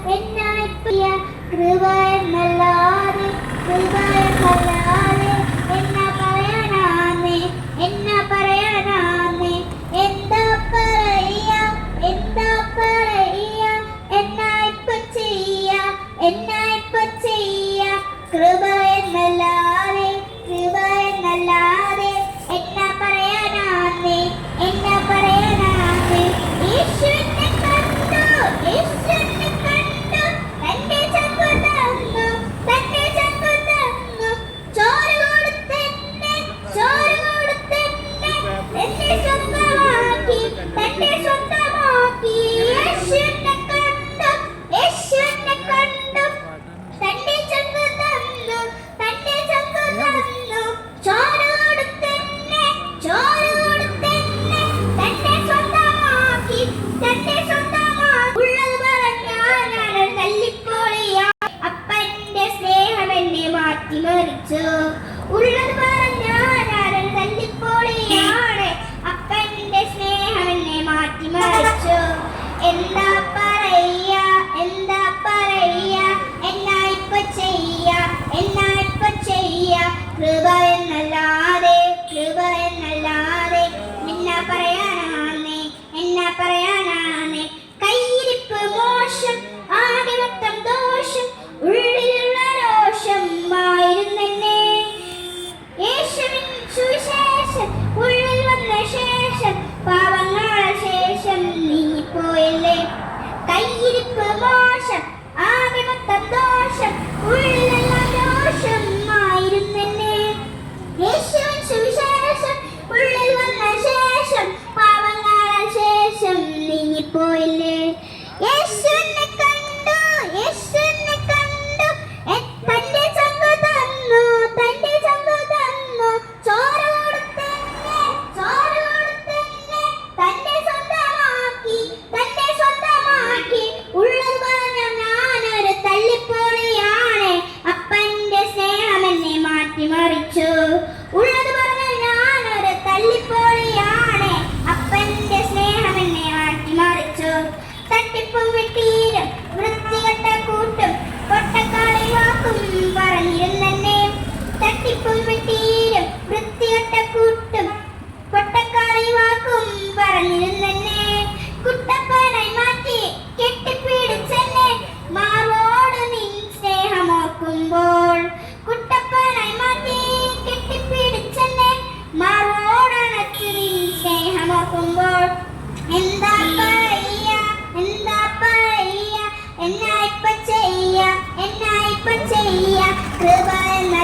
എന്നായിപ്പിയ കൃപ എന്നല്ലാതെ കൃപ എന്നല്ലാതെ എന്നാ പറയാനാന്നേ എന്താ പറയാ എന്നാ ഇപ്പൊ ചെയ്യ കൃപ എന്നല്ലാതെ എന്നാ പറയാനാന്നേ യേശുവിനെ കണ്ടു തന്റെ ചങ്കു തന്നു ചോര കൊടുത്തെന്നെ എന്നെ സ്വന്തമാക്കി യേശുവിനെ കണ്ടു തന്റെ ചങ്കു തന്നു ചോര കൊടുത്തെന്നെ തന്നെ സ്വന്തമാക്കി ഉള്ളത് പറഞ്ഞാൽ തല്ലിപ്പോളിയ അപ്പന്റെ സ്നേഹം എന്നെ മാറ്റിമറിച്ചു ഉള്ളത് പറഞ്ഞാൽ തല്ലിപ്പോളിയാണ് അപ്പന്റെ സ്നേഹം എന്നെ മാറ്റിമറിച്ചു എന്താ പറയാ എന്നാ ഇപ്പൊ ചെയ്യ കൃപ എന്നല്ലാതെ എന്നാ പറയാനാന്നേ കയ്യിരിപ്പ് മോശം ആകെ മൊത്തം ദോഷം ഉള്ളിലുള്ള രോഷം ആയിരുന്നെന്നെ യേശുവിൻ സുവിശേഷം ഉള്ളിൽ വന്ന ശേഷം പാപങ്ങളെ ശേഷം നീങ്ങിപ്പോയല്ലേ കയ്യിരിപ്പ് മോശം ആകെ മൊത്തം ദോഷം ഉള്ളിലുള്ള രോഷം ആയിരുന്നെന്നെ യേശുവിൻ സുവിശേഷം ഉള്ളിൽ വന്ന ശേഷം പാപങ്ങളെ ശേഷം നീങ്ങിപ്പോയില്ലേ യേശുവിനെ കണ്ടു തന്റെ ചങ്കു തന്നു ചോര കൊടുത്തെന്നെ തന്നെ സ്വന്തമാക്കി ഉള്ളത് പറഞ്ഞ ഞാനൊരു തല്ലിപ്പോളിയാണ് അപ്പന്റെ സ്നേഹം എന്നെ മാറ്റിമറിച്ചു ഉള്ളത് പറഞ്ഞ ഞാനൊരു തല്ലിപ്പോളിയാണ് അപ്പന്റെ സ്നേഹം എന്നെ മാറ്റിമറിച്ചു തട്ടിപ്പും വെട്ടീരും വൃത്തികെട്ട കൂട്ടും പൊട്ടക്കാളി വാക്കും പറഞ്ഞിരുന്നെന്നെ തട്ടിപ്പും വെട്ടീരും വൃത്തികെട്ട കൂട്ടും പൊട്ടക്കാളി വാക്കും പറഞ്ഞിരുന്നെന്നെ കുട്ടപ്പനായി മാറ്റി കെട്ടിപ്പിടിച്ചെന്നെ മാറോട് നിൻ സ്നേഹമോർക്കുമ്പോൾ കുട്ടപ്പനായി മാറ്റി കെട്ടിപ്പിടിച്ചെന്നെ മാറോടണച്ച് നിൻ സ്നേഹമോർക്കുമ്പോൾ എന്താ പറയാ എന്നാ ഇപ്പൊ ചെയ്യ കൃപ എന്ന